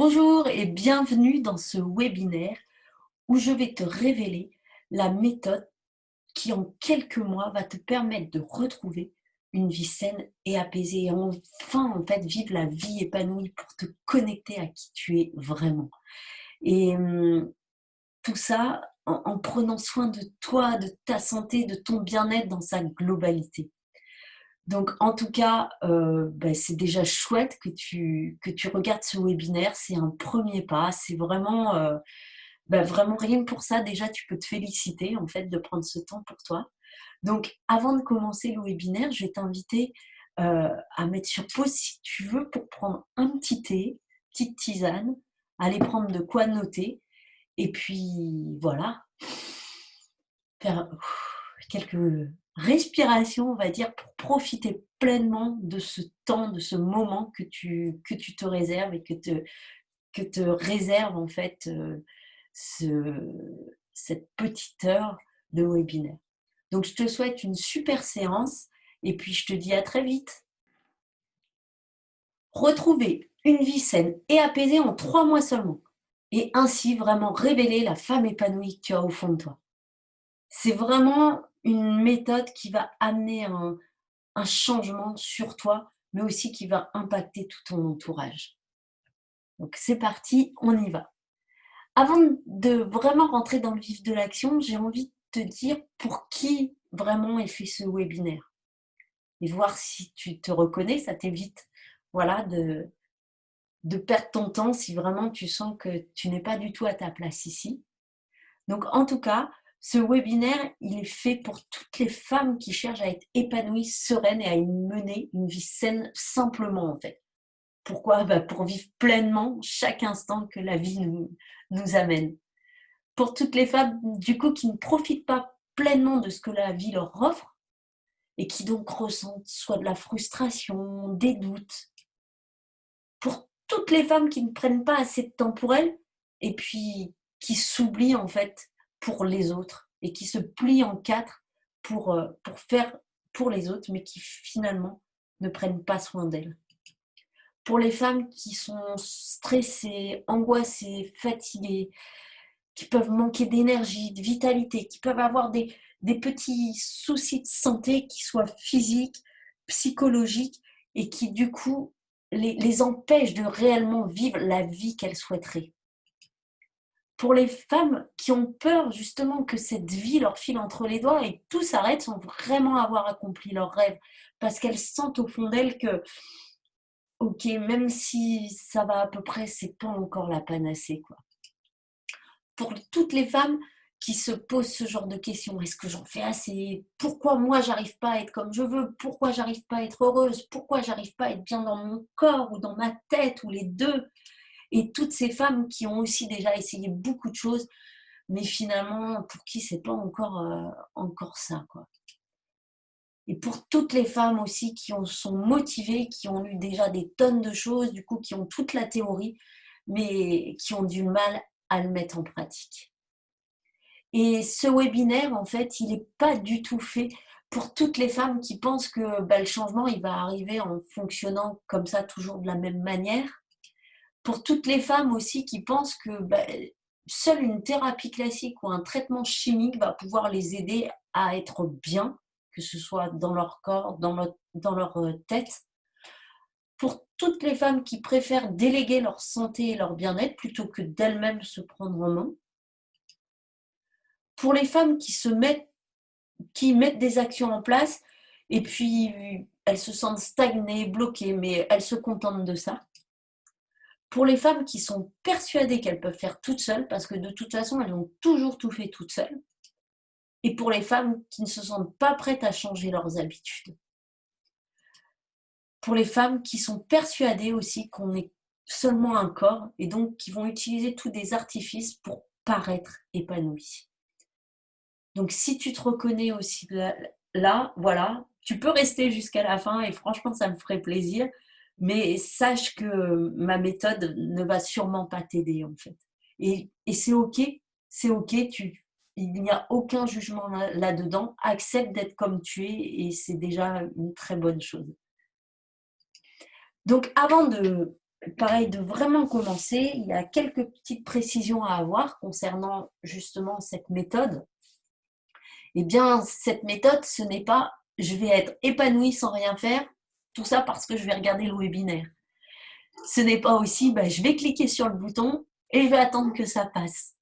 Bonjour et bienvenue dans ce webinaire où je vais te révéler la méthode qui en quelques mois va te permettre de retrouver une vie saine et apaisée et enfin en fait vivre la vie épanouie pour te connecter à qui tu es vraiment. Et tout ça en prenant soin de toi, de ta santé, de ton bien-être dans sa globalité. Donc en tout cas, c'est déjà chouette que tu regardes ce webinaire. C'est un premier pas. C'est vraiment, vraiment rien que pour ça, déjà, tu peux te féliciter, en fait, de prendre ce temps pour toi. Donc avant de commencer le webinaire, je vais t'inviter, à mettre sur pause si tu veux pour prendre un petit thé, petite tisane, aller prendre de quoi noter et puis voilà, faire quelques respirations, on va dire, pour profiter pleinement de ce temps, de ce moment que tu te réserves et que te réserve en fait cette petite heure de webinaire. Donc je te souhaite une super séance et puis je te dis à très vite. Retrouver une vie saine et apaisée en 3 mois seulement et ainsi vraiment révéler la femme épanouie que tu as au fond de toi. C'est vraiment une méthode qui va amener un changement sur toi, mais aussi qui va impacter tout ton entourage. Donc c'est parti, on y va. Avant de vraiment rentrer dans le vif de l'action, j'ai envie de te dire pour qui vraiment est fait ce webinaire et voir si tu te reconnais, ça t'évite voilà, de perdre ton temps si vraiment tu sens que tu n'es pas du tout à ta place ici. Donc, en tout cas, ce webinaire, il est fait pour toutes les femmes qui cherchent à être épanouies, sereines et à mener une vie saine simplement, en fait. Pourquoi? Pour vivre pleinement chaque instant que la vie nous amène. Pour toutes les femmes, du coup, qui ne profitent pas pleinement de ce que la vie leur offre et qui donc ressentent soit de la frustration, des doutes. Pour toutes les femmes qui ne prennent pas assez de temps pour elles et puis qui s'oublient en fait pour les autres et qui se plient en quatre pour faire pour les autres, mais qui finalement ne prennent pas soin d'elles. Pour les femmes qui sont stressées, angoissées, fatiguées, qui peuvent manquer d'énergie, de vitalité, qui peuvent avoir des petits soucis de santé qui soient physiques, psychologiques et qui du coup les empêchent de réellement vivre la vie qu'elles souhaiteraient. Pour les femmes qui ont peur justement que cette vie leur file entre les doigts et que tout s'arrête sans vraiment avoir accompli leurs rêves, parce qu'elles sentent au fond d'elles que, ok, même si ça va à peu près, c'est pas encore la panacée, quoi. Pour toutes les femmes qui se posent ce genre de questions. Est-ce que j'en fais assez? Pourquoi moi j'arrive pas à être comme je veux? Pourquoi j'arrive pas à être heureuse? Pourquoi j'arrive pas à être bien dans mon corps ou dans ma tête ou les deux? Et toutes ces femmes qui ont aussi déjà essayé beaucoup de choses, mais finalement pour qui c'est pas encore ça, quoi. Et pour toutes les femmes aussi sont motivées, qui ont lu déjà des tonnes de choses, du coup qui ont toute la théorie, mais qui ont du mal à le mettre en pratique. Et ce webinaire, en fait, il n'est pas du tout fait pour toutes les femmes qui pensent que le changement, il va arriver en fonctionnant comme ça, toujours de la même manière. Pour toutes les femmes aussi qui pensent que seule une thérapie classique ou un traitement chimique va pouvoir les aider à être bien, que ce soit dans leur corps, dans leur tête. Pour toutes les femmes qui préfèrent déléguer leur santé et leur bien-être plutôt que d'elles-mêmes se prendre en main. Pour les femmes qui mettent des actions en place et puis elles se sentent stagnées, bloquées, mais elles se contentent de ça. Pour les femmes qui sont persuadées qu'elles peuvent faire toutes seules, parce que de toute façon, elles ont toujours tout fait toutes seules. Et pour les femmes qui ne se sentent pas prêtes à changer leurs habitudes. Pour les femmes qui sont persuadées aussi qu'on est seulement un corps et donc qui vont utiliser tous des artifices pour paraître épanouies. Donc si tu te reconnais aussi là, voilà, tu peux rester jusqu'à la fin et franchement, ça me ferait plaisir. Mais sache que ma méthode ne va sûrement pas t'aider en fait. Et c'est ok, il n'y a aucun jugement là-dedans. Accepte d'être comme tu es et c'est déjà une très bonne chose. Donc avant pareil, de vraiment commencer, il y a quelques petites précisions à avoir concernant justement cette méthode. Eh bien, cette méthode, ce n'est pas je vais être épanouie sans rien faire, tout ça parce que je vais regarder le webinaire. Ce n'est pas aussi je vais cliquer sur le bouton et je vais attendre que ça passe.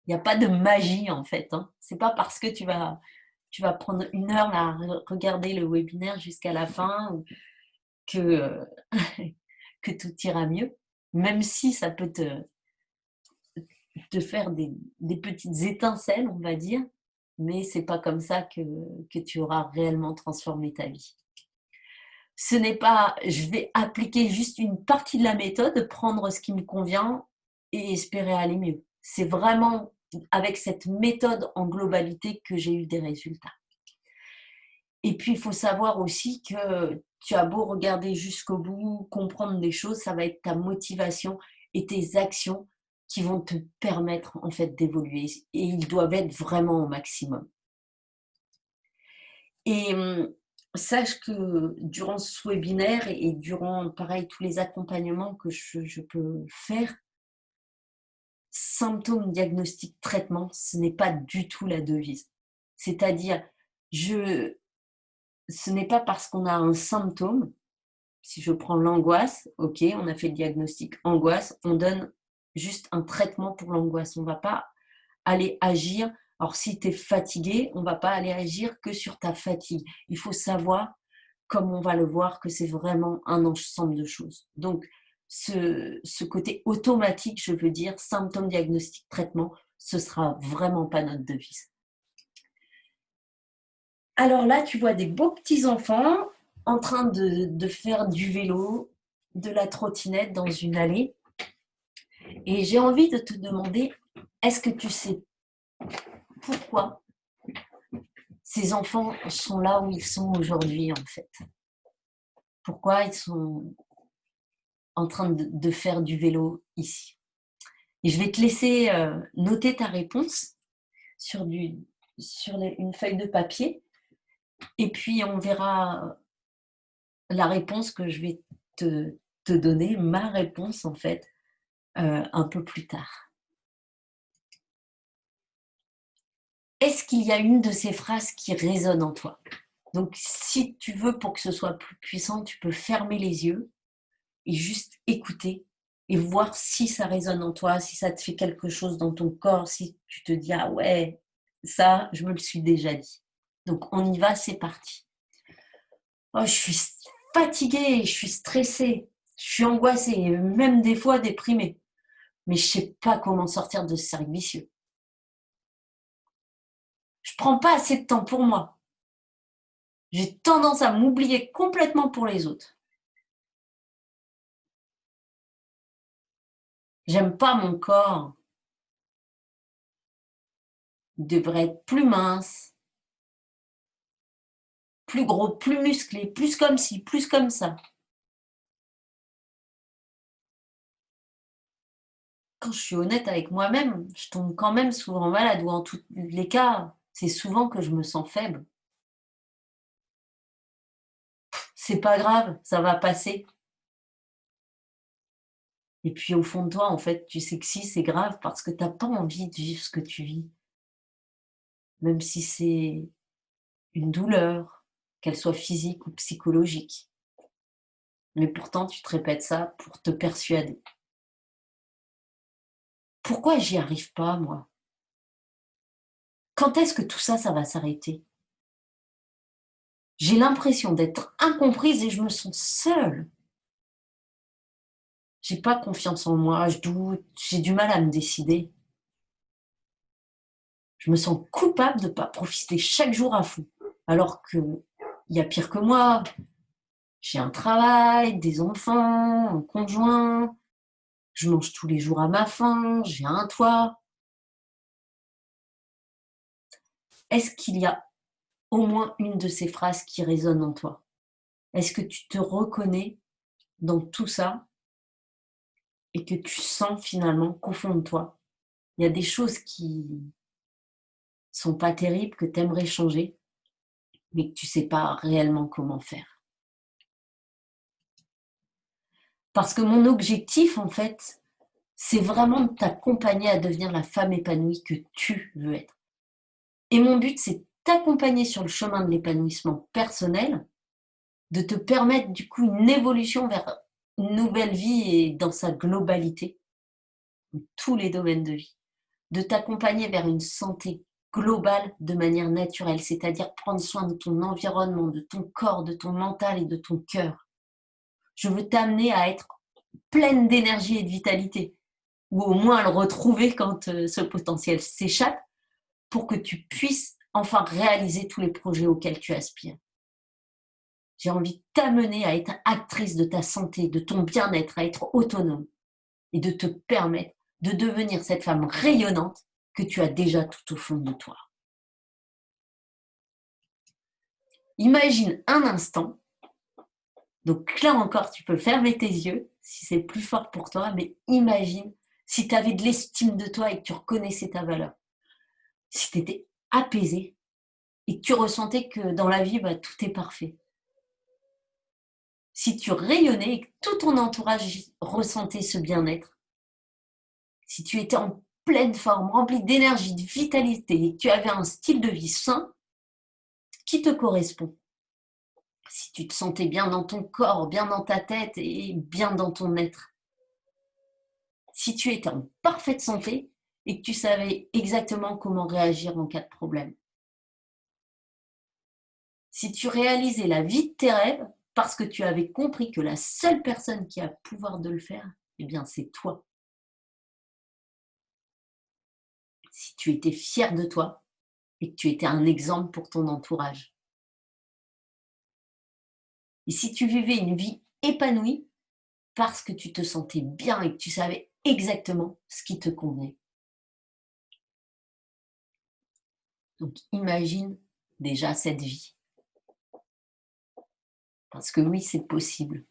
Il n'y a pas de magie en fait. Hein. C'est pas parce que tu vas prendre une heure à regarder le webinaire jusqu'à la fin que, que tout ira mieux, même si ça peut te faire des petites étincelles, on va dire, mais c'est pas comme ça que tu auras réellement transformé ta vie. Ce n'est pas je vais appliquer juste une partie de la méthode, prendre ce qui me convient et espérer aller mieux. C'est vraiment avec cette méthode en globalité que j'ai eu des résultats. Et puis, il faut savoir aussi que tu as beau regarder jusqu'au bout, comprendre des choses, ça va être ta motivation et tes actions qui vont te permettre en fait d'évoluer. Et ils doivent être vraiment au maximum. Et sache que durant ce webinaire et durant, pareil, tous les accompagnements que je peux faire, symptômes, diagnostic, traitement, ce n'est pas du tout la devise. C'est-à-dire, ce n'est pas parce qu'on a un symptôme, si je prends l'angoisse, ok, on a fait le diagnostic angoisse, on donne juste un traitement pour l'angoisse. On ne va pas aller agir. Alors, si tu es fatigué, on ne va pas aller agir que sur ta fatigue. Il faut savoir, comme on va le voir, que c'est vraiment un ensemble de choses. Donc, ce côté automatique, je veux dire, symptômes, diagnostic, traitement, ce ne sera vraiment pas notre devise. Alors là, tu vois des beaux petits enfants en train de faire du vélo, de la trottinette dans une allée. Et j'ai envie de te demander, est-ce que tu sais pourquoi ces enfants sont là où ils sont aujourd'hui en fait? Pourquoi ils sont en train de faire du vélo ici? Et je vais te laisser noter ta réponse sur une feuille de papier et puis on verra la réponse que je vais te donner, ma réponse en fait, un peu plus tard. Est-ce qu'il y a une de ces phrases qui résonne en toi? Donc, si tu veux, pour que ce soit plus puissant, tu peux fermer les yeux et juste écouter et voir si ça résonne en toi, si ça te fait quelque chose dans ton corps, si tu te dis ah ouais, ça, je me le suis déjà dit. Donc, on y va, c'est parti. Oh, je suis fatiguée, je suis stressée, je suis angoissée, même des fois déprimée. Mais je sais pas comment sortir de ce cercle vicieux. Je prends pas assez de temps pour moi. J'ai tendance à m'oublier complètement pour les autres. J'aime pas mon corps. Il devrait être plus mince, plus gros, plus musclé, plus comme ci, plus comme ça. Quand je suis honnête avec moi-même, je tombe quand même souvent malade, ou en tous les cas, c'est souvent que je me sens faible. C'est pas grave, ça va passer. Et puis au fond de toi, en fait, tu sais que si, c'est grave parce que t'as pas envie de vivre ce que tu vis. Même si c'est une douleur, qu'elle soit physique ou psychologique. Mais pourtant, tu te répètes ça pour te persuader. Pourquoi j'y arrive pas, moi? Quand est-ce que tout ça, ça va s'arrêter? J'ai l'impression d'être incomprise et je me sens seule. J'ai pas confiance en moi, je doute, j'ai du mal à me décider. Je me sens coupable de ne pas profiter chaque jour à fond. Alors qu'il y a pire que moi. J'ai un travail, des enfants, un conjoint, je mange tous les jours à ma faim, j'ai un toit. Est-ce qu'il y a au moins une de ces phrases qui résonne en toi? Est-ce que tu te reconnais dans tout ça et que tu sens finalement qu'au fond de toi, il y a des choses qui sont pas terribles, que tu aimerais changer, mais que tu sais pas réellement comment faire? Parce que mon objectif, en fait, c'est vraiment de t'accompagner à devenir la femme épanouie que tu veux être. Et mon but, c'est de t'accompagner sur le chemin de l'épanouissement personnel, de te permettre du coup une évolution vers une nouvelle vie et dans sa globalité, dans tous les domaines de vie, de t'accompagner vers une santé globale de manière naturelle, c'est-à-dire prendre soin de ton environnement, de ton corps, de ton mental et de ton cœur. Je veux t'amener à être pleine d'énergie et de vitalité, ou au moins à le retrouver quand ce potentiel s'échappe, pour que tu puisses enfin réaliser tous les projets auxquels tu aspires. J'ai envie de t'amener à être actrice de ta santé, de ton bien-être, à être autonome et de te permettre de devenir cette femme rayonnante que tu as déjà tout au fond de toi. Imagine un instant, donc là encore tu peux fermer tes yeux si c'est plus fort pour toi, mais imagine si tu avais de l'estime de toi et que tu reconnaissais ta valeur, si tu étais apaisée et que tu ressentais que dans la vie, tout est parfait. Si tu rayonnais et que tout ton entourage ressentait ce bien-être, si tu étais en pleine forme, rempli d'énergie, de vitalité et que tu avais un style de vie sain qui te correspond, si tu te sentais bien dans ton corps, bien dans ta tête et bien dans ton être, si tu étais en parfaite santé et que tu savais exactement comment réagir en cas de problème, si tu réalisais la vie de tes rêves parce que tu avais compris que la seule personne qui a le pouvoir de le faire, eh bien c'est toi. Si tu étais fier de toi et que tu étais un exemple pour ton entourage. Et si tu vivais une vie épanouie parce que tu te sentais bien et que tu savais exactement ce qui te convenait. Donc imagine déjà cette vie. Parce que oui, c'est possible.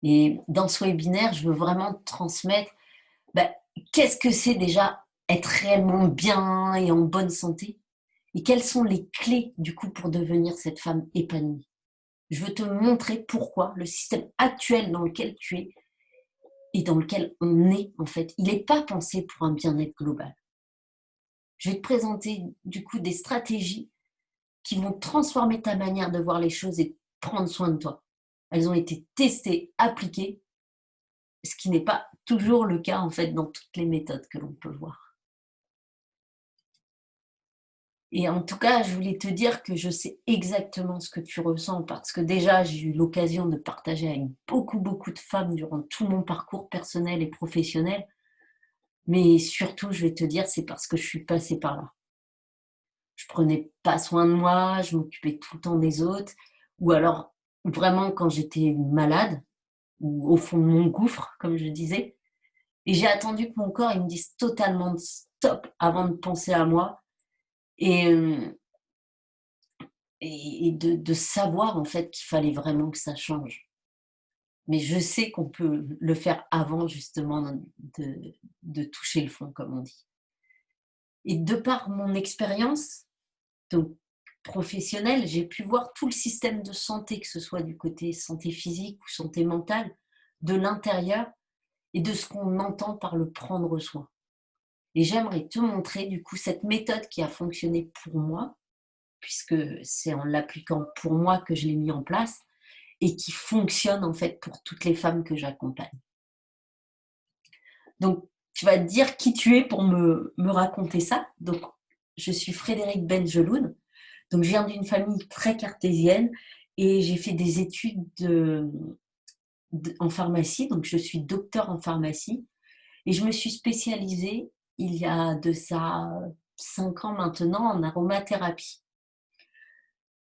Et dans ce webinaire, je veux vraiment te transmettre qu'est-ce que c'est déjà être réellement bien et en bonne santé et quelles sont les clés du coup pour devenir cette femme épanouie. Je veux te montrer pourquoi le système actuel dans lequel tu es et dans lequel on est, en fait, il n'est pas pensé pour un bien-être global. Je vais te présenter du coup des stratégies qui vont transformer ta manière de voir les choses et de prendre soin de toi. Elles ont été testées, appliquées, ce qui n'est pas toujours le cas en fait dans toutes les méthodes que l'on peut voir. Et en tout cas, je voulais te dire que je sais exactement ce que tu ressens parce que déjà, j'ai eu l'occasion de partager avec beaucoup de femmes durant tout mon parcours personnel et professionnel. Mais surtout, je vais te dire, c'est parce que je suis passée par là. Je prenais pas soin de moi, je m'occupais tout le temps des autres, ou alors vraiment quand j'étais malade, ou au fond de mon gouffre, comme je disais. Et j'ai attendu que mon corps il me dise totalement de stop avant de penser à moi et, de savoir en fait qu'il fallait vraiment que ça change. Mais je sais qu'on peut le faire avant justement de toucher le fond, comme on dit. Et de par mon expérience, donc professionnelle, j'ai pu voir tout le système de santé, que ce soit du côté santé physique ou santé mentale, de l'intérieur et de ce qu'on entend par le prendre soin. Et j'aimerais te montrer du coup cette méthode qui a fonctionné pour moi, puisque c'est en l'appliquant pour moi que je l'ai mis en place et qui fonctionne en fait pour toutes les femmes que j'accompagne. Donc, tu vas te dire qui tu es pour me raconter ça. Donc, je suis Frédérique Benjeloun. Donc, je viens d'une famille très cartésienne et j'ai fait des études en pharmacie. Donc, je suis docteur en pharmacie et je me suis spécialisée il y a de ça 5 ans maintenant en aromathérapie.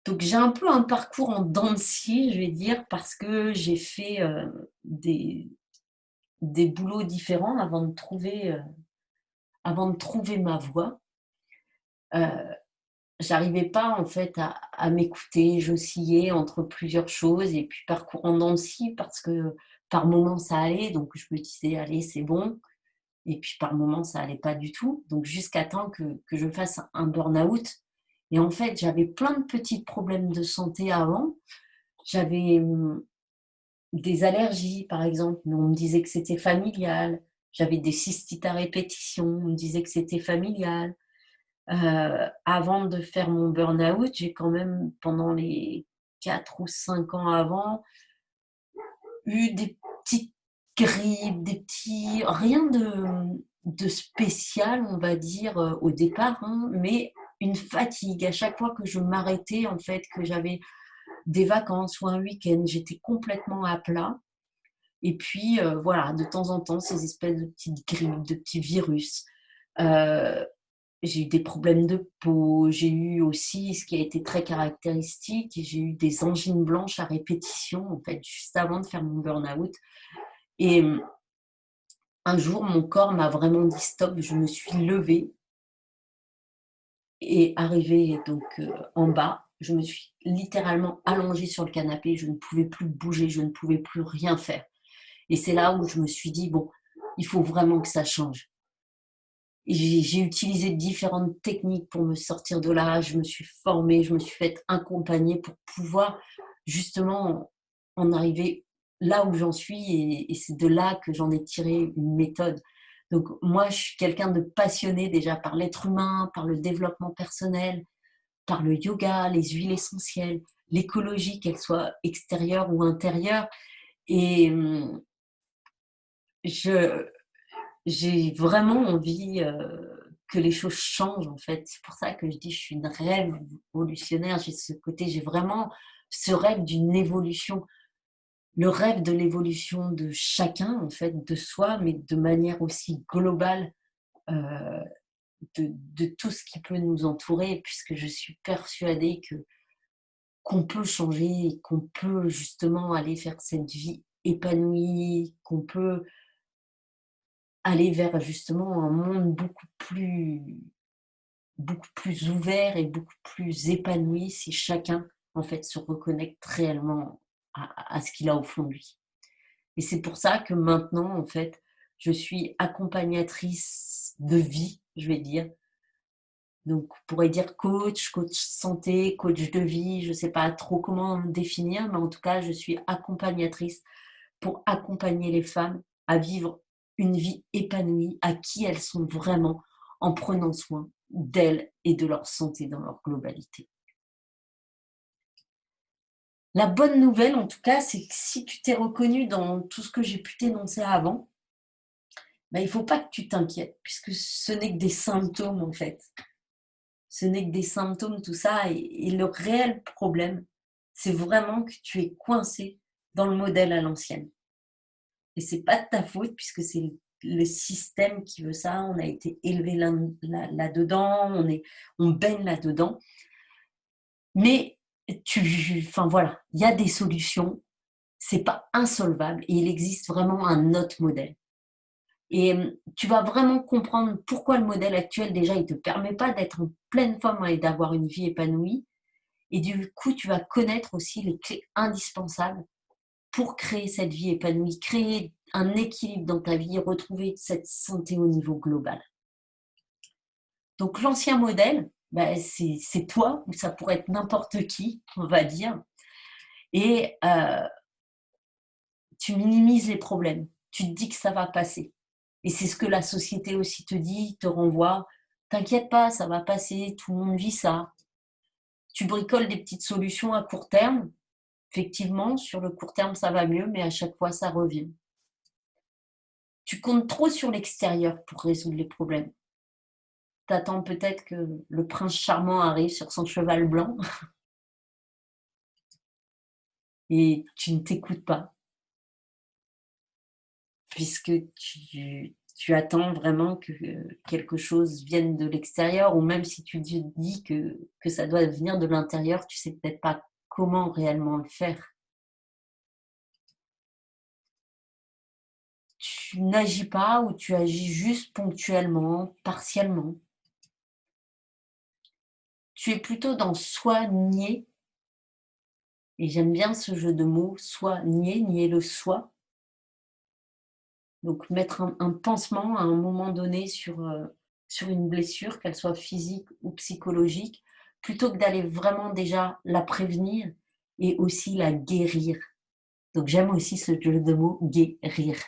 Donc, j'ai un peu un parcours en dents de scie, je vais dire, parce que j'ai fait des boulots différents avant de trouver ma voie. J'arrivais pas en fait à m'écouter, j'oscillais entre plusieurs choses et puis parcours en dents de scie parce que par moments ça allait, donc je me disais allez c'est bon, et puis par moments ça allait pas du tout, donc jusqu'à temps que je fasse un burn-out. Et en fait j'avais plein de petits problèmes de santé avant, j'avais des allergies, par exemple, mais on me disait que c'était familial. J'avais des cystites à répétition, on me disait que c'était familial. Avant de faire mon burn-out, j'ai quand même, pendant les 4 ou 5 ans avant, eu des petites grippes, des petits rien de spécial, on va dire, au départ, hein, mais une fatigue. À chaque fois que je m'arrêtais, en fait, que j'avais des vacances ou un week-end, j'étais complètement à plat et puis, voilà, de temps en temps, ces espèces de petites grippes, de petits virus. Heu, j'ai eu des problèmes de peau, j'ai eu aussi, ce qui a été très caractéristique, j'ai eu des angines blanches à répétition, en fait, juste avant de faire mon burn-out et un jour, mon corps m'a vraiment dit: «Stop», je me suis levée et arrivée donc, en bas, je me suis littéralement allongée sur le canapé, je ne pouvais plus bouger, je ne pouvais plus rien faire et c'est là où je me suis dit: «Bon, il faut vraiment que ça change». Et j'ai utilisé différentes techniques pour me sortir de là, je me suis formée, je me suis faite accompagner pour pouvoir justement en arriver là où j'en suis et c'est de là que j'en ai tiré une méthode. Donc moi, je suis quelqu'un de passionné déjà par l'être humain, par le développement personnel, par le yoga, les huiles essentielles, l'écologie, qu'elle soit extérieure ou intérieure et je j'ai vraiment envie, que les choses changent, en fait. C'est pour ça que je dis: «Je suis une révolutionnaire». J'ai ce côté, j'ai vraiment ce rêve d'une évolution, le rêve de l'évolution de chacun, en fait, de soi, mais de manière aussi globale, heu, de tout ce qui peut nous entourer, puisque je suis persuadée qu'on peut changer et qu'on peut justement aller vers cette vie épanouie, qu'on peut aller vers justement un monde beaucoup plus ouvert et beaucoup plus épanoui si chacun, en fait, se reconnecte réellement à ce qu'il a au fond de lui. Et c'est pour ça que maintenant, en fait, je suis accompagnatrice de vie, je vais dire. Donc, on pourrait dire coach, coach santé, coach de vie, je ne sais pas trop comment me définir, mais en tout cas, je suis accompagnatrice pour accompagner les femmes à vivre une vie épanouie, à qui elles sont vraiment, en prenant soin d'elles et de leur santé dans leur globalité. La bonne nouvelle, en tout cas, c'est que si tu t'es reconnu dans tout ce que j'ai pu t'énoncer avant, ben, il ne faut pas que tu t'inquiètes, puisque ce n'est que des symptômes, en fait. Ce n'est que des symptômes, tout ça. Et le réel problème, c'est vraiment que tu es coincé dans le modèle à l'ancienne. Et c'est pas de ta faute puisque c'est le système qui veut ça. On a été élevé là-dedans, on baigne là-dedans. Mais enfin voilà, il y a des solutions. C'est pas insolvable et il existe vraiment un autre modèle. Et tu vas vraiment comprendre pourquoi le modèle actuel, déjà, il te permet pas d'être en pleine forme et d'avoir une vie épanouie. Et du coup, tu vas connaître aussi les clés indispensables pour créer cette vie épanouie, créer un équilibre dans ta vie, retrouver cette santé au niveau global. Donc l'ancien modèle, bah, c'est toi, ou ça pourrait être n'importe qui, on va dire, et tu minimises les problèmes. Tu te dis que ça va passer. Et c'est ce que la société aussi te dit, te renvoie. T'inquiète pas, ça va passer, tout le monde vit ça. Tu bricoles des petites solutions à court terme. Effectivement, sur le court terme, ça va mieux, mais à chaque fois, ça revient. Tu comptes trop sur l'extérieur pour résoudre les problèmes. T'attends peut-être que le prince charmant arrive sur son cheval blanc et tu ne t'écoutes pas, puisque tu attends vraiment que quelque chose vienne de l'extérieur, ou même si tu te dis que ça doit venir de l'intérieur, tu sais peut-être pas comment réellement le faire. Tu n'agis pas ou tu agis juste ponctuellement, partiellement. Tu es plutôt dans soi-nier, et j'aime bien ce jeu de mots, soi-nier, nier le soi. Donc mettre un pansement à un moment donné sur une blessure, qu'elle soit physique ou psychologique, plutôt que d'aller vraiment déjà la prévenir et aussi la guérir. Donc j'aime aussi ce jeu de mots guérir.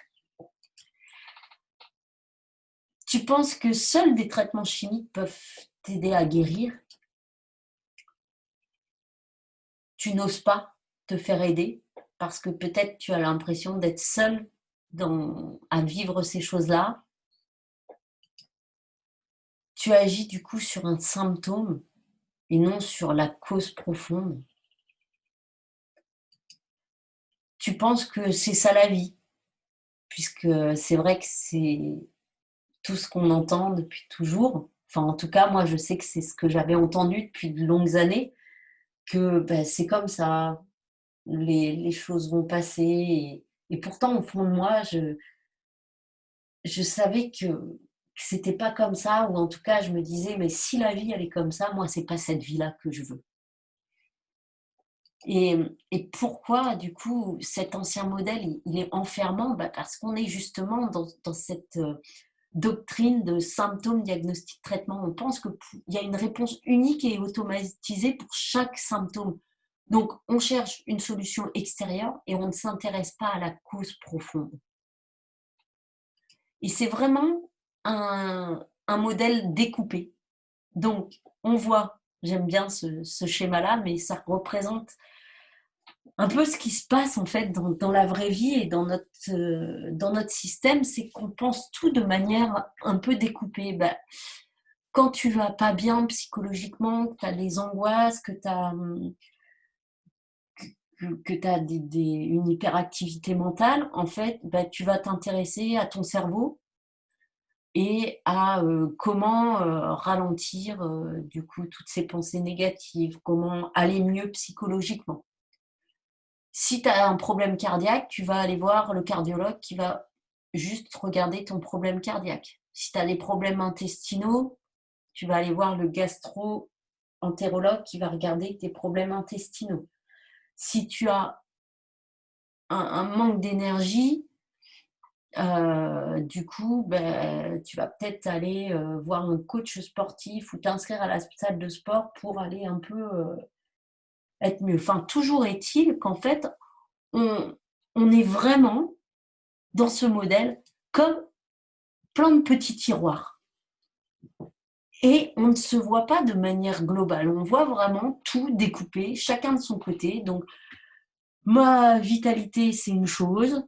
Tu penses que seuls des traitements chimiques peuvent t'aider à guérir? Tu n'oses pas te faire aider parce que peut-être tu as l'impression d'être seul à vivre ces choses-là. Tu agis du coup sur un symptôme et non sur la cause profonde. Tu penses que c'est ça la vie, puisque c'est vrai que c'est tout ce qu'on entend depuis toujours. Enfin, en tout cas, moi, je sais que c'est ce que j'avais entendu depuis de longues années, que ben, c'est comme ça, les choses vont passer. Et pourtant, au fond de moi, je savais que c'était pas comme ça, ou en tout cas, je me disais, mais si la vie, elle est comme ça, moi, c'est pas cette vie-là que je veux. Et pourquoi, du coup, cet ancien modèle, il est enfermant? Bah, parce qu'on est justement dans cette doctrine de symptômes, diagnostic, traitement. On pense qu'il y a une réponse unique et automatisée pour chaque symptôme. Donc, on cherche une solution extérieure et on ne s'intéresse pas à la cause profonde. Et c'est vraiment un modèle découpé. Donc, on voit, j'aime bien ce schéma-là, mais ça représente un peu ce qui se passe en fait dans la vraie vie et dans notre système, c'est qu'on pense tout de manière un peu découpée. Bah, quand tu vas pas bien psychologiquement, que tu as des angoisses, que tu as, une hyperactivité mentale, en fait, bah, tu vas t'intéresser à ton cerveau et à comment ralentir du coup toutes ces pensées négatives, comment aller mieux psychologiquement. Si tu as un problème cardiaque, tu vas aller voir le cardiologue qui va juste regarder ton problème cardiaque. Si tu as des problèmes intestinaux, tu vas aller voir le gastro-entérologue qui va regarder tes problèmes intestinaux. Si tu as un manque d'énergie, du coup, ben, tu vas peut-être aller voir un coach sportif ou t'inscrire à la salle de sport pour aller un peu être mieux. Enfin, toujours est-il qu'en fait, on, on est vraiment dans ce modèle comme plein de petits tiroirs. Et on ne se voit pas de manière globale. On voit vraiment tout découpé, chacun de son côté. Donc, ma vitalité, c'est une chose.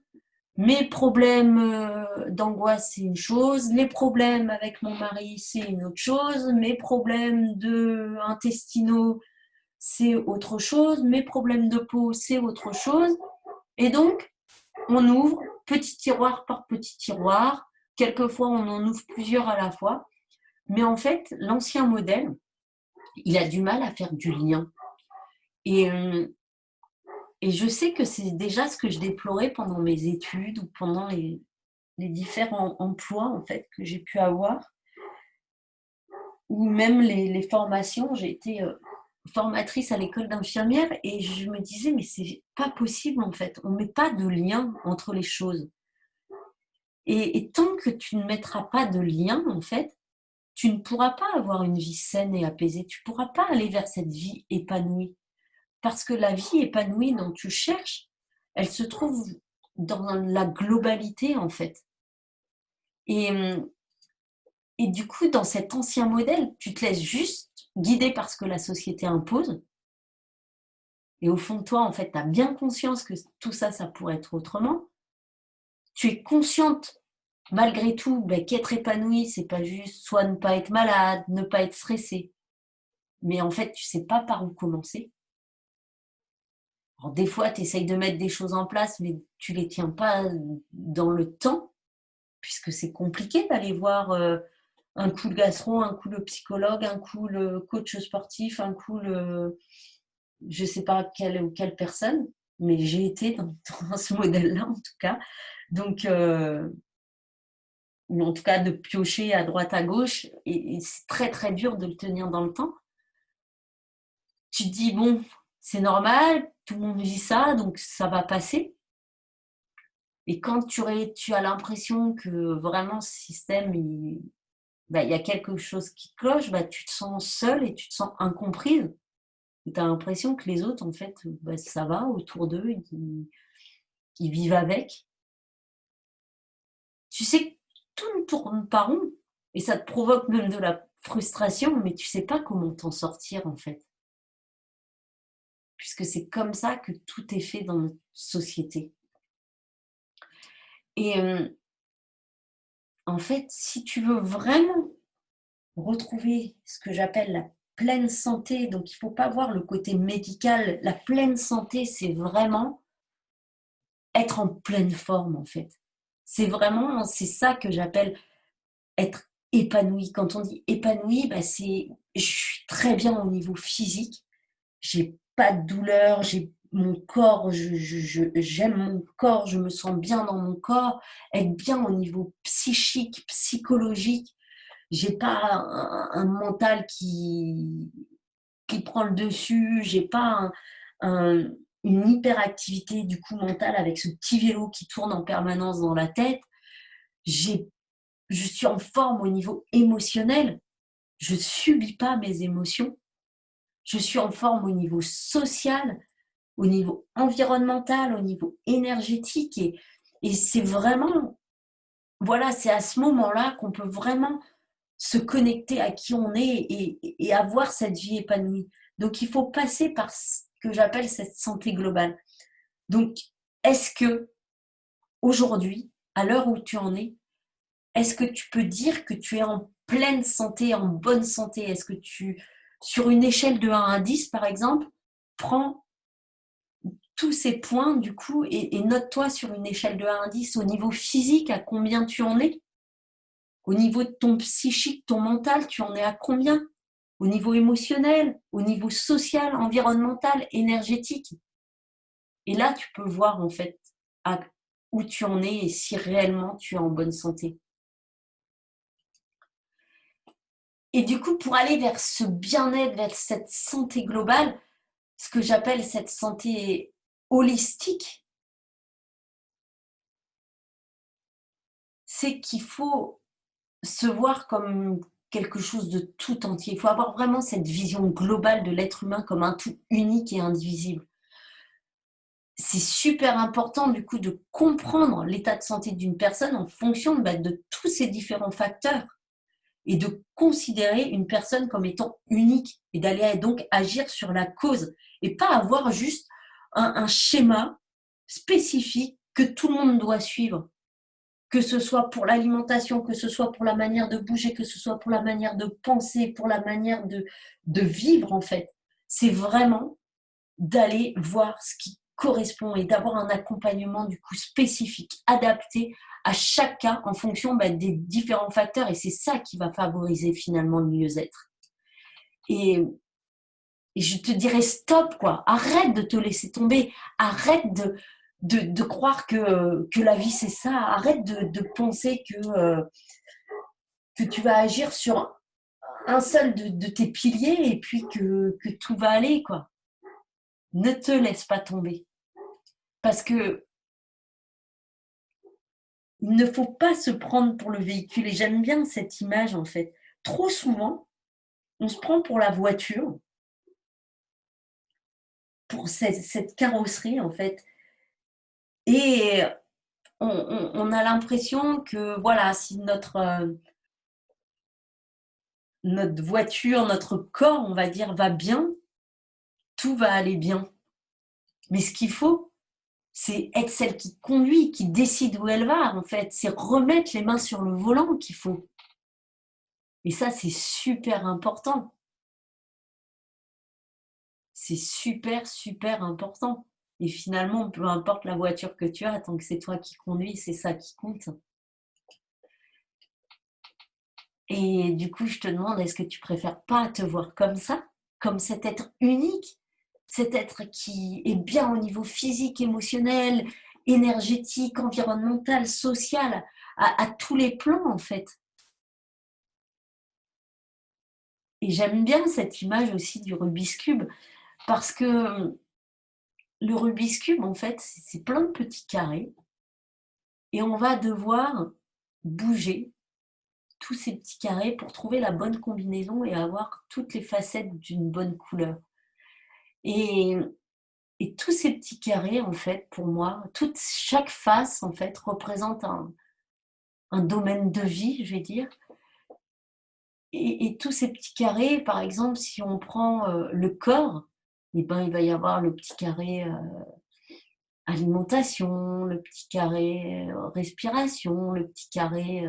Mes problèmes d'angoisse, c'est une chose. Les problèmes avec mon mari, c'est une autre chose. Mes problèmes intestinaux, c'est autre chose. Mes problèmes de peau, c'est autre chose. Et donc, on ouvre petit tiroir par petit tiroir. Quelquefois, on en ouvre plusieurs à la fois. Mais en fait, l'ancien modèle, il a du mal à faire du lien. Et, euh, et je sais que c'est déjà ce que je déplorais pendant mes études ou pendant les différents emplois en fait, que j'ai pu avoir, ou même les formations. J'ai été formatrice à l'école d'infirmière et je me disais, mais c'est pas possible en fait. On ne met pas de lien entre les choses. Et tant que tu ne mettras pas de lien, en fait, tu ne pourras pas avoir une vie saine et apaisée. Tu ne pourras pas aller vers cette vie épanouie. Parce que la vie épanouie dont tu cherches, elle se trouve dans la globalité, en fait. Et, et du coup, dans cet ancien modèle, tu te laisses juste guider par ce que la société impose. Et au fond de toi, en fait, tu as bien conscience que tout ça, ça pourrait être autrement. Tu es consciente malgré tout, ben, qu'être épanoui, c'est pas juste soit ne pas être malade, ne pas être stressé. Mais en fait, tu sais pas par où commencer. Alors, des fois, tu essayes de mettre des choses en place, mais tu les tiens pas dans le temps, puisque c'est compliqué d'aller voir un coup le gastro, un coup le psychologue, un coup le coach sportif, un coup le je sais pas quelle ou quelle personne, mais j'ai été dans ce modèle-là en tout cas. Donc, ou en tout cas de piocher à droite à gauche, et c'est très très dur de le tenir dans le temps. Tu te dis, bon, c'est normal, tout le monde vit ça, donc ça va passer. Et quand tu as l'impression que vraiment ce système, bah, il y a quelque chose qui cloche, bah, tu te sens seule et tu te sens incomprise. Tu as l'impression que les autres, en fait, bah, ça va autour d'eux. ils vivent avec. Tu sais que tout ne tourne pas rond et ça te provoque même de la frustration, mais tu sais pas comment t'en sortir, en fait. Puisque c'est comme ça que tout est fait dans notre société et en fait, si tu veux vraiment retrouver ce que j'appelle la pleine santé, donc il faut pas voir le côté médical. La pleine santé, c'est vraiment être en pleine forme, en fait. C'est ça que j'appelle être épanoui. Quand on dit épanoui, bah, c'est je suis très bien au niveau physique, j'ai pas de douleur, j'ai mon corps, j'aime mon corps, je me sens bien dans mon corps, être bien au niveau psychique, psychologique. J'ai pas un mental qui prend le dessus, j'ai pas une hyperactivité du coup mentale avec ce petit vélo qui tourne en permanence dans la tête. J'ai je suis en forme au niveau émotionnel, je subis pas mes émotions. Je suis en forme au niveau social, au niveau environnemental, au niveau énergétique et c'est vraiment voilà, c'est à ce moment-là qu'on peut vraiment se connecter à qui on est et avoir cette vie épanouie. Donc il faut passer par ce que j'appelle cette santé globale. Donc est-ce que aujourd'hui, à l'heure où tu en es, est-ce que tu peux dire que tu es en pleine santé, en bonne santé? Est-ce que sur une échelle de 1 à 10 par exemple, prends tous ces points du coup et note-toi sur une échelle de 1 à 10 au niveau physique à combien tu en es? Au niveau de ton psychique, ton mental, tu en es à combien? Au niveau émotionnel, au niveau social, environnemental, énergétique. Et là, tu peux voir en fait à où tu en es et si réellement tu es en bonne santé. Et du coup, pour aller vers ce bien-être, vers cette santé globale, ce que j'appelle cette santé holistique, c'est qu'il faut se voir comme quelque chose de tout entier. Il faut avoir vraiment cette vision globale de l'être humain comme un tout unique et indivisible. C'est super important du coup de comprendre l'état de santé d'une personne en fonction de tous ces différents facteurs et de considérer une personne comme étant unique et d'aller donc agir sur la cause et pas avoir juste un schéma spécifique que tout le monde doit suivre, que ce soit pour l'alimentation, que ce soit pour la manière de bouger, que ce soit pour la manière de penser, pour la manière de vivre en fait. C'est vraiment d'aller voir ce qui correspond et d'avoir un accompagnement du coup spécifique, adapté à chaque cas en fonction des différents facteurs et c'est ça qui va favoriser finalement le mieux-être. Et, et je te dirais stop quoi, arrête de te laisser tomber, arrête de croire que la vie c'est ça, arrête de penser que tu vas agir sur un seul de tes piliers et puis que tout va aller quoi. Ne te laisse pas tomber. Parce que il ne faut pas se prendre pour le véhicule et j'aime bien cette image en fait. Trop souvent, on se prend pour la voiture, pour cette carrosserie en fait et on a l'impression que voilà, si notre voiture, notre corps, on va dire, va bien, tout va aller bien. Mais ce qu'il faut, c'est être celle qui conduit, qui décide où elle va en fait. C'est remettre les mains sur le volant qu'il faut. Et ça, c'est super important. C'est super, super important. Et finalement, peu importe la voiture que tu as, tant que c'est toi qui conduis, c'est ça qui compte. Et du coup, je te demande, est-ce que tu préfères pas te voir comme ça, comme cet être unique, cet être qui est bien au niveau physique, émotionnel, énergétique, environnemental, social, à tous les plans en fait. Et j'aime bien cette image aussi du Rubik's Cube, parce que le Rubik's Cube, en fait, c'est plein de petits carrés, et on va devoir bouger tous ces petits carrés pour trouver la bonne combinaison et avoir toutes les facettes d'une bonne couleur. Et, Et tous ces petits carrés, en fait, pour moi, chaque face, en fait, représente un domaine de vie, je vais dire. Et tous ces petits carrés, par exemple, si on prend le corps, eh ben, il va y avoir le petit carré alimentation, le petit carré respiration, le petit carré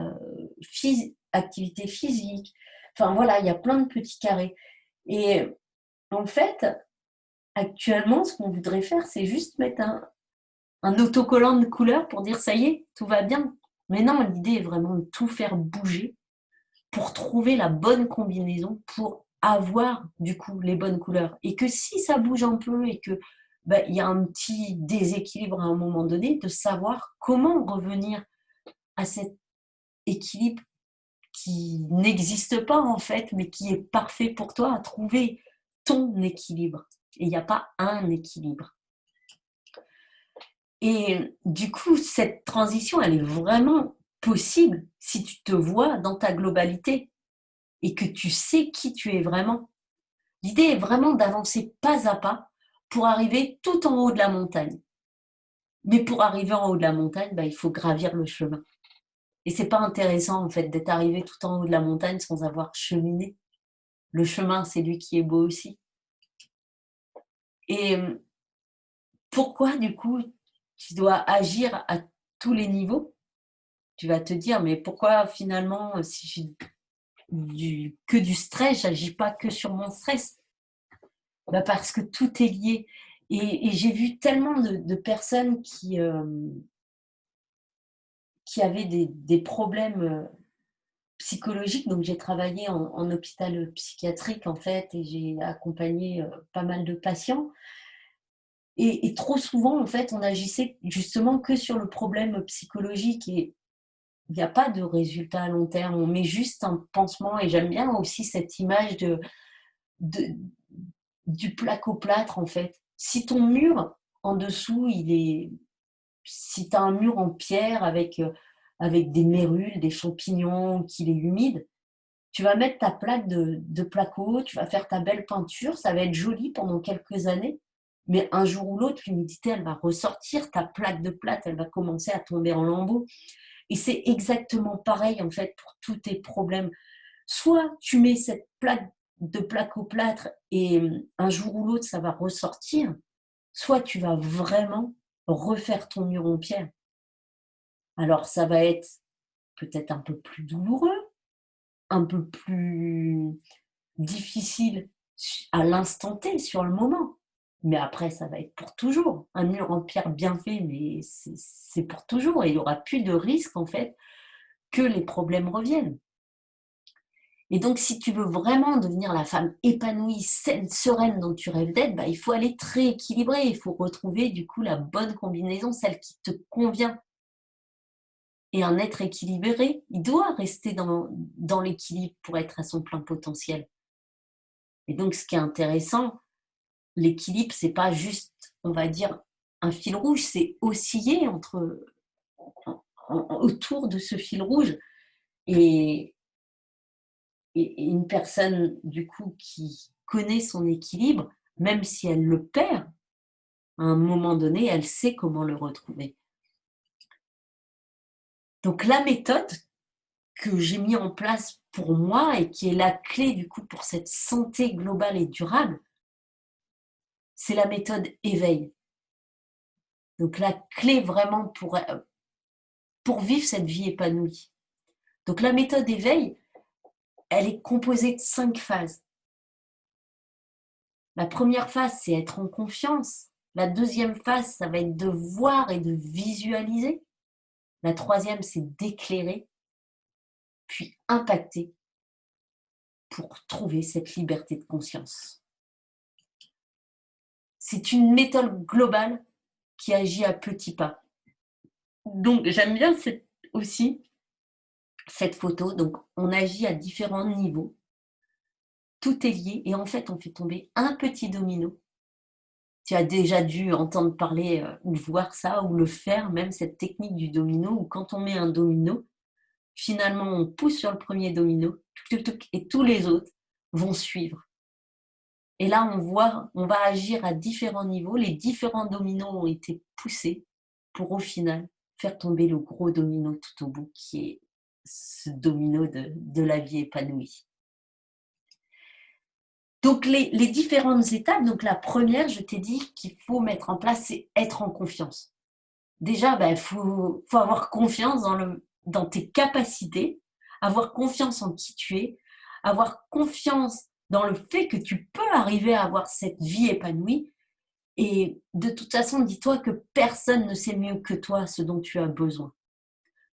activité physique. Enfin voilà, il y a plein de petits carrés. Et en fait, actuellement, ce qu'on voudrait faire, c'est juste mettre un autocollant de couleur pour dire ça y est, tout va bien. Mais non, l'idée est vraiment de tout faire bouger pour trouver la bonne combinaison pour avoir du coup les bonnes couleurs. Et que si ça bouge un peu et que il y a un petit déséquilibre à un moment donné, de savoir comment revenir à cet équilibre qui n'existe pas en fait, mais qui est parfait pour toi, à trouver ton équilibre. Et il n'y a pas un équilibre. Et du coup, cette transition, elle est vraiment possible si tu te vois dans ta globalité et que tu sais qui tu es vraiment. L'idée est vraiment d'avancer pas à pas pour arriver tout en haut de la montagne. Mais pour arriver en haut de la montagne, il faut gravir le chemin. Et c'est pas intéressant en fait d'être arrivé tout en haut de la montagne sans avoir cheminé. Le chemin, c'est lui qui est beau aussi. Et pourquoi du coup tu dois agir à tous les niveaux? Tu vas te dire, mais pourquoi finalement, si j'ai que du stress, j'agis pas que sur mon stress? Parce que tout est lié. Et j'ai vu tellement de personnes qui avaient des problèmes psychologiques. Donc j'ai travaillé en hôpital psychiatrique en fait et j'ai accompagné pas mal de patients. Et trop souvent en fait on agissait justement que sur le problème psychologique et il n'y a pas de résultat à long terme. On met juste un pansement et j'aime bien aussi cette image de, du placo-plâtre en fait. Si ton mur en dessous, si tu as un mur en pierre avec des mérules, des champignons, qu'il est humide, tu vas mettre ta plaque de placo, tu vas faire ta belle peinture, ça va être joli pendant quelques années, mais un jour ou l'autre, l'humidité, elle va ressortir, ta plaque de plâtre, elle va commencer à tomber en lambeaux. Et c'est exactement pareil en fait pour tous tes problèmes. Soit tu mets cette plaque de placo-plâtre et un jour ou l'autre, ça va ressortir, soit tu vas vraiment refaire ton mur en pierre. Alors ça va être peut-être un peu plus douloureux, un peu plus difficile à l'instant T, sur le moment. Mais après, ça va être pour toujours. Un mur en pierre bien fait, mais c'est pour toujours. Et il n'y aura plus de risque, en fait, que les problèmes reviennent. Et donc, si tu veux vraiment devenir la femme épanouie, saine, sereine dont tu rêves d'être, il faut aller très équilibré. Il faut retrouver, du coup, la bonne combinaison, celle qui te convient. Et un être équilibré, il doit rester dans l'équilibre pour être à son plein potentiel. Et donc, ce qui est intéressant, l'équilibre, c'est pas juste, on va dire, un fil rouge, c'est osciller autour de ce fil rouge. Et, et une personne, du coup, qui connaît son équilibre, même si elle le perd, à un moment donné, elle sait comment le retrouver. Donc, la méthode que j'ai mis en place pour moi et qui est la clé, du coup, pour cette santé globale et durable, c'est la méthode éveil. Donc, la clé vraiment pour vivre cette vie épanouie. Donc, la méthode éveil, elle est composée de 5 phases. La première phase, c'est être en confiance. La deuxième phase, ça va être de voir et de visualiser. La troisième, c'est d'éclairer, puis impacter pour trouver cette liberté de conscience. C'est une méthode globale qui agit à petits pas. Donc, j'aime bien aussi cette photo. Donc, on agit à différents niveaux. Tout est lié et en fait, on fait tomber un petit domino. Tu as déjà dû entendre parler ou voir ça ou le faire, même cette technique du domino où quand on met un domino, finalement, on pousse sur le premier domino et tous les autres vont suivre. Et là, on va agir à différents niveaux. Les différents dominos ont été poussés pour au final faire tomber le gros domino tout au bout, qui est ce domino de la vie épanouie. Donc les différentes étapes, donc la première, je t'ai dit qu'il faut mettre en place, c'est être en confiance. Déjà, il faut avoir confiance dans tes capacités, avoir confiance en qui tu es, avoir confiance dans le fait que tu peux arriver à avoir cette vie épanouie. Et de toute façon, dis-toi que personne ne sait mieux que toi ce dont tu as besoin.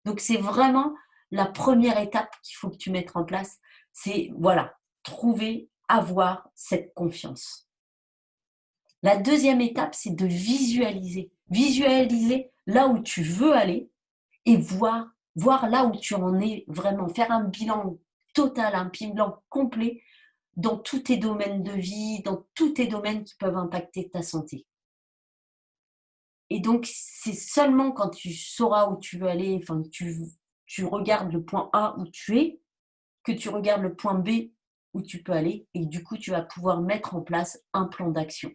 Donc c'est vraiment la première étape qu'il faut que tu mettes en place. C'est voilà, trouver, avoir cette confiance. La deuxième étape, c'est de visualiser. Visualiser là où tu veux aller et voir là où tu en es vraiment. Faire un bilan total, un bilan complet dans tous tes domaines de vie, dans tous tes domaines qui peuvent impacter ta santé. Et donc, c'est seulement quand tu sauras où tu veux aller, enfin, tu regardes le point A où tu es, que tu regardes le point B où tu peux aller, et du coup, tu vas pouvoir mettre en place un plan d'action.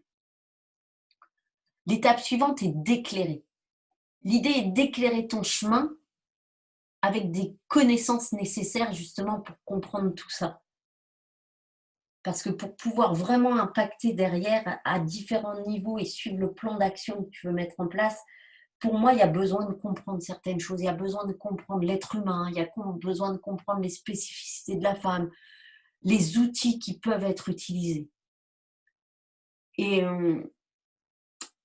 L'étape suivante est d'éclairer. L'idée est d'éclairer ton chemin avec des connaissances nécessaires justement pour comprendre tout ça. Parce que pour pouvoir vraiment impacter derrière à différents niveaux et suivre le plan d'action que tu veux mettre en place, pour moi, il y a besoin de comprendre certaines choses. Il y a besoin de comprendre l'être humain, il y a besoin de comprendre les spécificités de la femme, les outils qui peuvent être utilisés. Et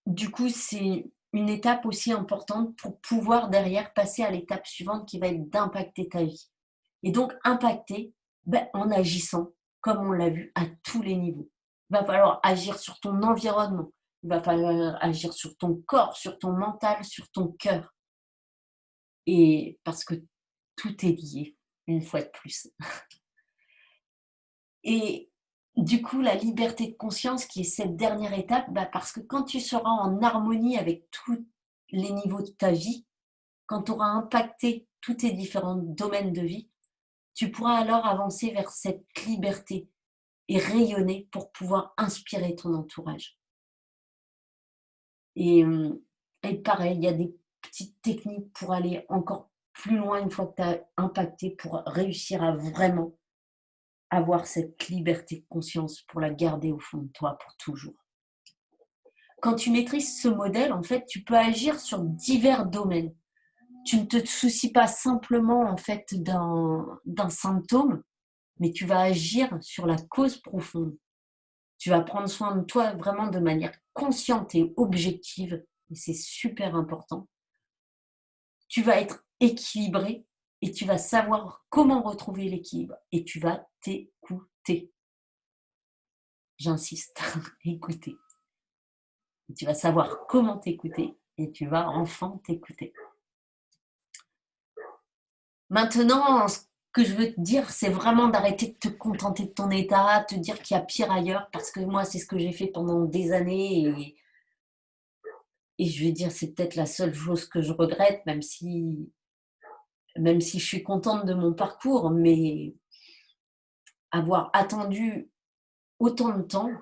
du coup, c'est une étape aussi importante pour pouvoir derrière passer à l'étape suivante qui va être d'impacter ta vie. Et donc, impacter en agissant, comme on l'a vu, à tous les niveaux. Il va falloir agir sur ton environnement, il va falloir agir sur ton corps, sur ton mental, sur ton cœur. Et parce que tout est lié, une fois de plus. Et du coup, la liberté de conscience, qui est cette dernière étape, parce que quand tu seras en harmonie avec tous les niveaux de ta vie, quand tu auras impacté tous tes différents domaines de vie, tu pourras alors avancer vers cette liberté et rayonner pour pouvoir inspirer ton entourage. Et, et pareil, il y a des petites techniques pour aller encore plus loin une fois que tu as impacté, pour réussir à vraiment avoir cette liberté de conscience, pour la garder au fond de toi pour toujours. Quand tu maîtrises ce modèle, en fait, tu peux agir sur divers domaines. Tu ne te soucies pas simplement en fait d'un symptôme, mais tu vas agir sur la cause profonde. Tu vas prendre soin de toi vraiment de manière consciente et objective, et c'est super important. Tu vas être équilibré et tu vas savoir comment retrouver l'équilibre, et tu vas t'écouter. J'insiste, écouter. Et tu vas savoir comment t'écouter et tu vas enfin t'écouter. Maintenant, ce que je veux te dire, c'est vraiment d'arrêter de te contenter de ton état, te dire qu'il y a pire ailleurs, parce que moi, c'est ce que j'ai fait pendant des années, et je vais dire, c'est peut-être la seule chose que je regrette, même si je suis contente de mon parcours, mais avoir attendu autant de temps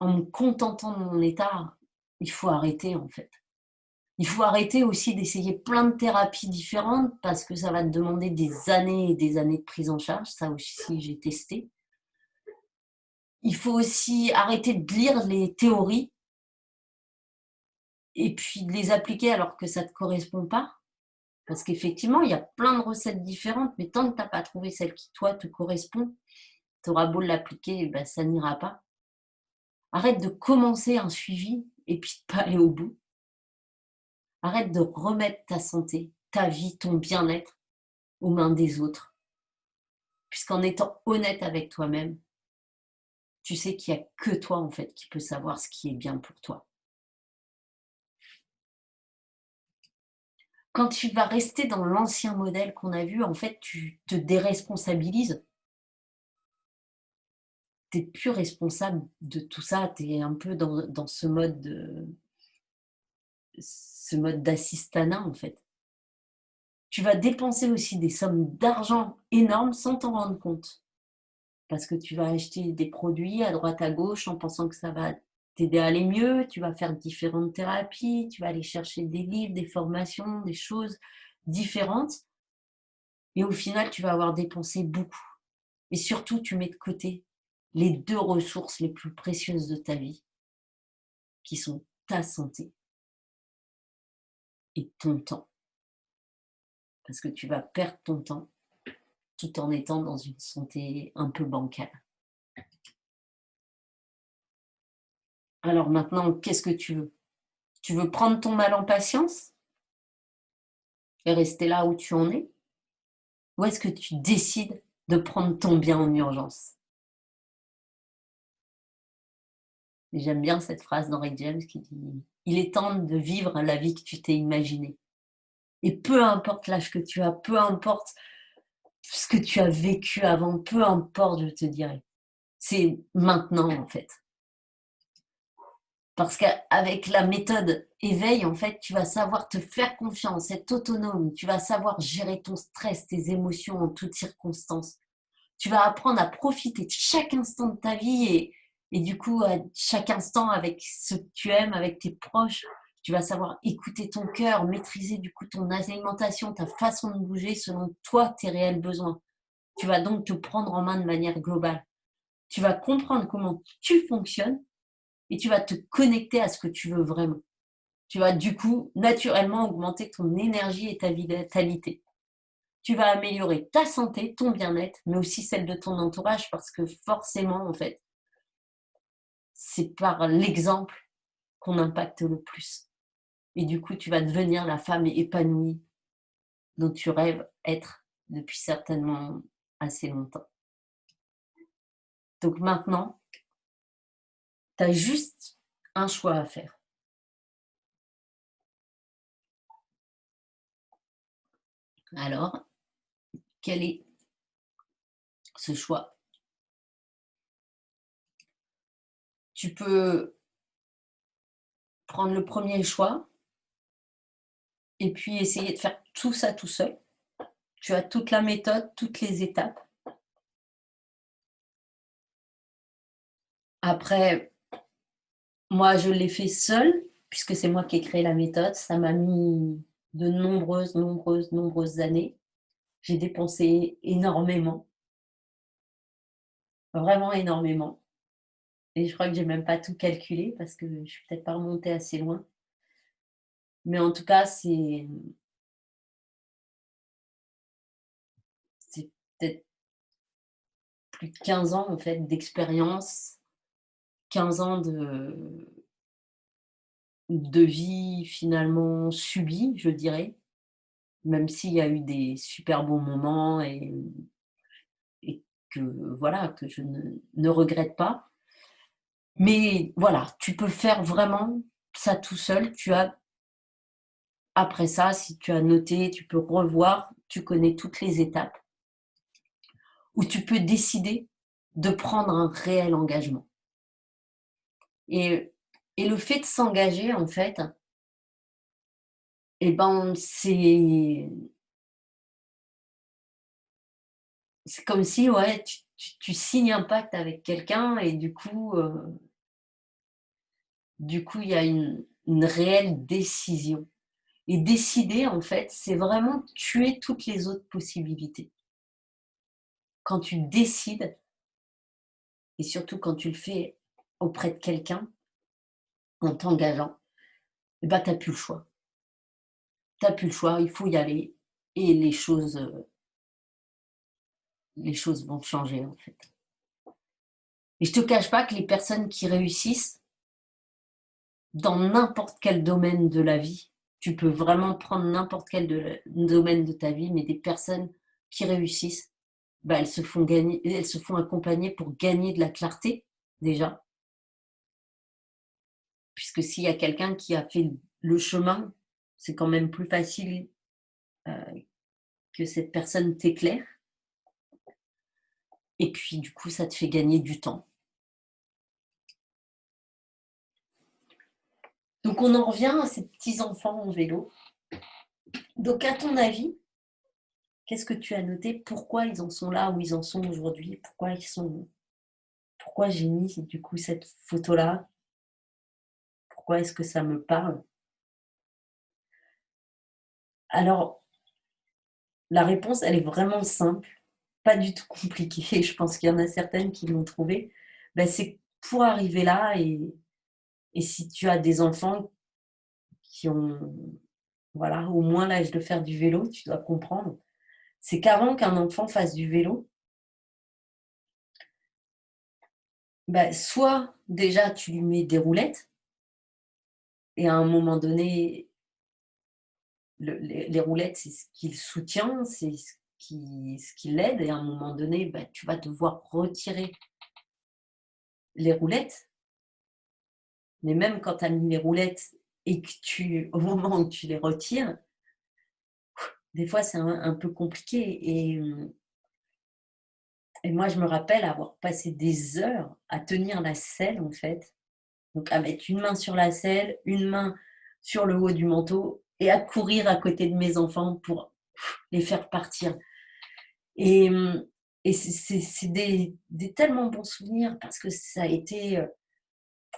en me contentant de mon état, il faut arrêter en fait. Il faut arrêter aussi d'essayer plein de thérapies différentes, parce que ça va te demander des années et des années de prise en charge. Ça aussi, j'ai testé. Il faut aussi arrêter de lire les théories et puis de les appliquer alors que ça ne te correspond pas. Parce qu'effectivement, il y a plein de recettes différentes, mais tant que tu n'as pas trouvé celle qui, toi, te correspond, tu auras beau l'appliquer, ça n'ira pas. Arrête de commencer un suivi et puis de pas aller au bout. Arrête de remettre ta santé, ta vie, ton bien-être aux mains des autres. Puisqu'en étant honnête avec toi-même, tu sais qu'il n'y a que toi, en fait, qui peut savoir ce qui est bien pour toi. Quand tu vas rester dans l'ancien modèle qu'on a vu, en fait, tu te déresponsabilises. Tu n'es plus responsable de tout ça. Tu es un peu dans ce mode d'assistanat, en fait. Tu vas dépenser aussi des sommes d'argent énormes sans t'en rendre compte. parce que tu vas acheter des produits à droite à gauche en pensant que ça va t'aider à aller mieux, tu vas faire différentes thérapies, tu vas aller chercher des livres, des formations, des choses différentes et au final, tu vas avoir dépensé beaucoup et surtout, tu mets de côté les 2 ressources les plus précieuses de ta vie qui sont ta santé et ton temps. Parce que tu vas perdre ton temps tout en étant dans une santé un peu bancale. Alors maintenant, qu'est-ce que tu veux? Tu veux prendre ton mal en patience et rester là où tu en es? Ou est-ce que tu décides de prendre ton bien en urgence? Et j'aime bien cette phrase d'Henry James qui dit: «Il est temps de vivre la vie que tu t'es imaginée». Et peu importe l'âge que tu as, peu importe ce que tu as vécu avant, peu importe, je te dirais. C'est maintenant, en fait. Parce qu'avec la méthode éveil, en fait, tu vas savoir te faire confiance, être autonome, tu vas savoir gérer ton stress, tes émotions en toutes circonstances. Tu vas apprendre à profiter de chaque instant de ta vie et du coup, à chaque instant avec ceux que tu aimes, avec tes proches. Tu vas savoir écouter ton cœur, maîtriser du coup ton alimentation, ta façon de bouger selon toi, tes réels besoins. Tu vas donc te prendre en main de manière globale. Tu vas comprendre comment tu fonctionnes et tu vas te connecter à ce que tu veux vraiment. Tu vas du coup naturellement augmenter ton énergie et ta vitalité. Tu vas améliorer ta santé, ton bien-être, mais aussi celle de ton entourage parce que forcément, en fait, c'est par l'exemple qu'on impacte le plus. Et du coup, tu vas devenir la femme épanouie dont tu rêves être depuis certainement assez longtemps. Donc maintenant, tu as juste un choix à faire. Alors, quel est ce choix? Tu peux prendre le premier choix et puis essayer de faire tout ça tout seul. Tu as toute la méthode, toutes les étapes. Après, moi, je l'ai fait seule, puisque c'est moi qui ai créé la méthode. Ça m'a mis de nombreuses années. J'ai dépensé énormément, vraiment énormément. Et je crois que j'ai même pas tout calculé parce que je suis peut-être pas remontée assez loin. Mais en tout cas, c'est peut-être plus de 15 ans en fait d'expérience, 15 ans de vie finalement subie, je dirais, même s'il y a eu des super bons moments et que voilà, que je ne regrette pas. Mais voilà, tu peux faire vraiment ça tout seul. Tu as après ça, si tu as noté, tu peux revoir, tu connais toutes les étapes, ou tu peux décider de prendre un réel engagement. Et et le fait de s'engager, en fait, et ben, c'est comme si, ouais, tu signes un pacte avec quelqu'un et du coup, il y a une réelle décision. Et décider, en fait, c'est vraiment tuer toutes les autres possibilités. Quand tu décides, et surtout quand tu le fais auprès de quelqu'un, en t'engageant, eh ben, tu as plus le choix. Tu as plus le choix, il faut y aller et les choses vont changer, en fait. Et je te cache pas que les personnes qui réussissent dans n'importe quel domaine de la vie, tu peux vraiment prendre n'importe quel domaine de ta vie, mais des personnes qui réussissent, bah, elles se font accompagner pour gagner de la clarté, déjà. Puisque s'il y a quelqu'un qui a fait le chemin, c'est quand même plus facile, que cette personne t'éclaire et puis du coup, ça te fait gagner du temps. Donc on en revient à ces petits enfants en vélo. Donc à ton avis, Qu'est-ce que tu as noté? Pourquoi ils en sont là où ils en sont aujourd'hui? Pourquoi j'ai mis du coup cette photo-là? Pourquoi est-ce que ça me parle? Alors, la réponse, elle est vraiment simple, pas du tout compliquée. Je pense qu'il y en a certaines qui l'ont trouvée. Bah, c'est pour arriver là et si tu as des enfants qui ont, voilà, au moins l'âge de faire du vélo, tu dois comprendre. C'est qu'avant qu'un enfant fasse du vélo, bah, soit déjà tu lui mets des roulettes et à un moment donné, les roulettes, c'est ce qui le soutient, c'est ce qui l'aide et à un moment donné, bah, tu vas devoir retirer les roulettes. Mais même quand tu as mis les roulettes et que au moment où tu les retires, des fois c'est un peu compliqué et moi je me rappelle avoir passé des heures à tenir la selle en fait, donc à mettre une main sur la selle, une main sur le haut du manteau et à courir à côté de mes enfants pour les faire partir et et c'est des tellement bons souvenirs parce que ça a été,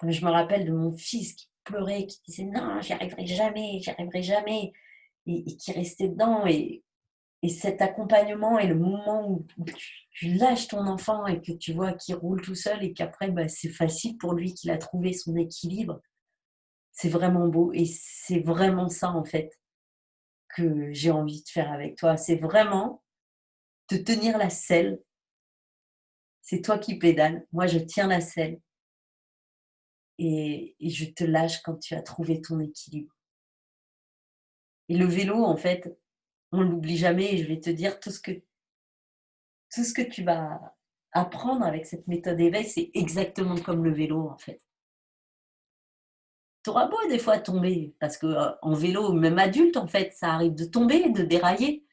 je me rappelle de mon fils qui pleurait, qui disait: «Non, j'y arriverai jamais» et qui restait dedans et cet accompagnement et le moment où tu lâches ton enfant et que tu vois qu'il roule tout seul et qu'après, bah, c'est facile pour lui, qu'il a trouvé son équilibre, c'est vraiment beau et c'est vraiment ça, en fait, que j'ai envie de faire avec toi. C'est vraiment te tenir la selle. C'est toi qui pédales, moi je tiens la selle et je te lâche quand tu as trouvé ton équilibre. Et le vélo, en fait, on l'oublie jamais et je vais te dire tout ce que tu vas apprendre avec cette méthode éveil, c'est exactement comme le vélo, en fait. Tu auras beau des fois tomber, parce que, en vélo, même adulte, en fait, ça arrive de tomber, de dérailler,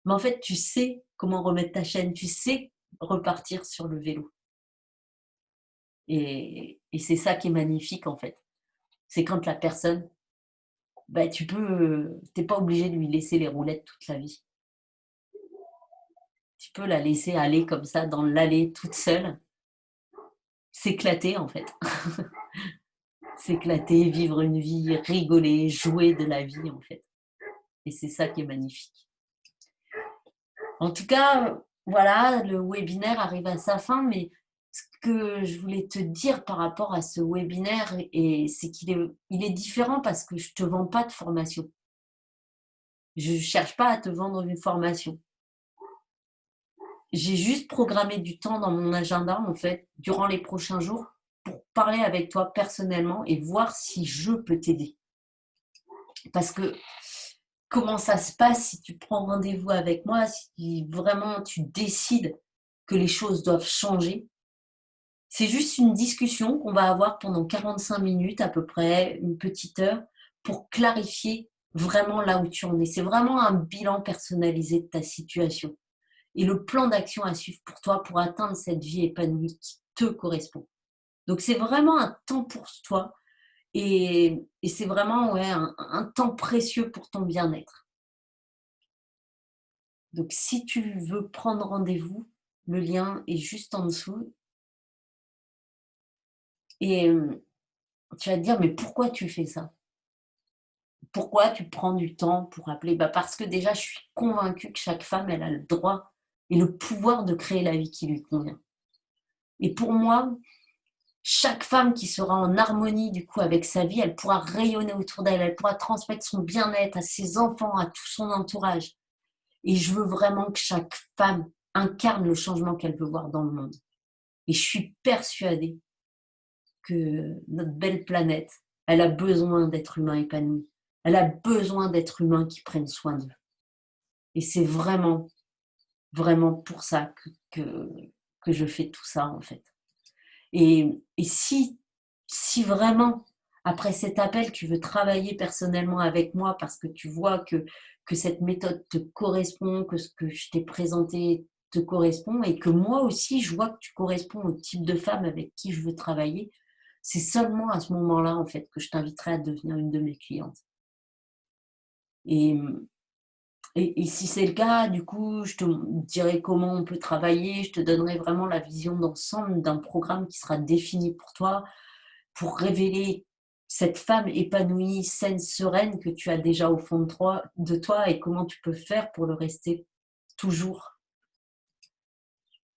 mais en fait, tu sais comment remettre ta chaîne, tu sais repartir sur le vélo et c'est ça qui est magnifique, en fait. C'est quand la personne, bah, tu es pas obligé de lui laisser les roulettes toute la vie. Tu peux la laisser aller comme ça dans l'allée toute seule, s'éclater, en fait. S'éclater, vivre une vie, rigoler, jouer de la vie en fait. Et c'est ça qui est magnifique. En tout cas, voilà, le webinaire arrive à sa fin, mais ce que je voulais te dire par rapport à ce webinaire, c'est qu'il est différent parce que je ne te vends pas de formation. Je ne cherche pas à te vendre une formation. J'ai juste programmé du temps dans mon agenda, en fait, durant les prochains jours, pour parler avec toi personnellement et voir si je peux t'aider. Parce que comment ça se passe si tu prends rendez-vous avec moi, si vraiment tu décides que les choses doivent changer. C'est juste une discussion qu'on va avoir pendant 45 minutes à peu près, une petite heure, pour clarifier vraiment là où tu en es. C'est vraiment un bilan personnalisé de ta situation et le plan d'action à suivre pour toi pour atteindre cette vie épanouie qui te correspond. Donc c'est vraiment un temps pour toi et c'est vraiment ouais, un temps précieux pour ton bien-être. Donc, si tu veux prendre rendez-vous, le lien est juste en dessous et tu vas te dire: «Mais pourquoi tu fais ça? Pourquoi tu prends du temps pour appeler?» Bah, parce que déjà, je suis convaincue que chaque femme, elle a le droit et le pouvoir de créer la vie qui lui convient. Et pour moi, chaque femme qui sera en harmonie, du coup, avec sa vie, elle pourra rayonner autour d'elle, elle pourra transmettre son bien-être à ses enfants, à tout son entourage. Et je veux vraiment que chaque femme incarne le changement qu'elle veut voir dans le monde. Et je suis persuadée que notre belle planète, elle a besoin d'êtres humains épanouis. Elle a besoin d'êtres humains qui prennent soin d'eux. Et c'est vraiment, vraiment pour ça que je fais tout ça, en fait. Et si vraiment, après cet appel, tu veux travailler personnellement avec moi parce que tu vois que cette méthode te correspond, que ce que je t'ai présenté te correspond et que moi aussi, je vois que tu corresponds au type de femme avec qui je veux travailler, c'est seulement à ce moment-là, en fait, que je t'inviterai à devenir une de mes clientes. Et Et si c'est le cas, du coup, je te dirai comment on peut travailler, je te donnerai vraiment la vision d'ensemble d'un programme qui sera défini pour toi, pour révéler cette femme épanouie, saine, sereine que tu as déjà au fond de toi et comment tu peux faire pour le rester toujours.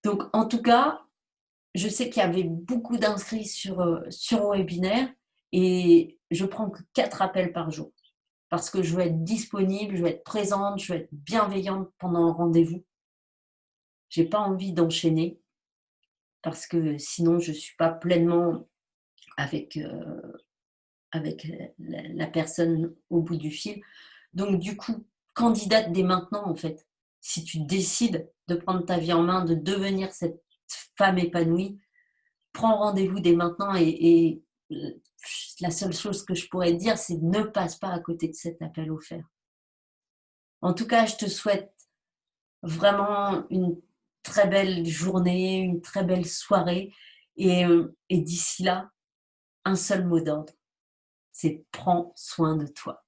Donc en tout cas, je sais qu'il y avait beaucoup d'inscrits sur mon webinaire et je prends que 4 appels par jour parce que je veux être disponible, je veux être présente, je veux être bienveillante pendant le rendez-vous. J'ai pas envie d'enchaîner parce que sinon je suis pas pleinement avec, avec la personne au bout du fil. Donc du coup, candidate dès maintenant en fait. Si tu décides de prendre ta vie en main, de devenir cette femme épanouie, prends rendez-vous dès maintenant et la seule chose que je pourrais te dire, c'est ne passe pas à côté de cet appel offert. En tout cas, je te souhaite vraiment une très belle journée, une très belle soirée et d'ici là, un seul mot d'ordre, c'est prends soin de toi.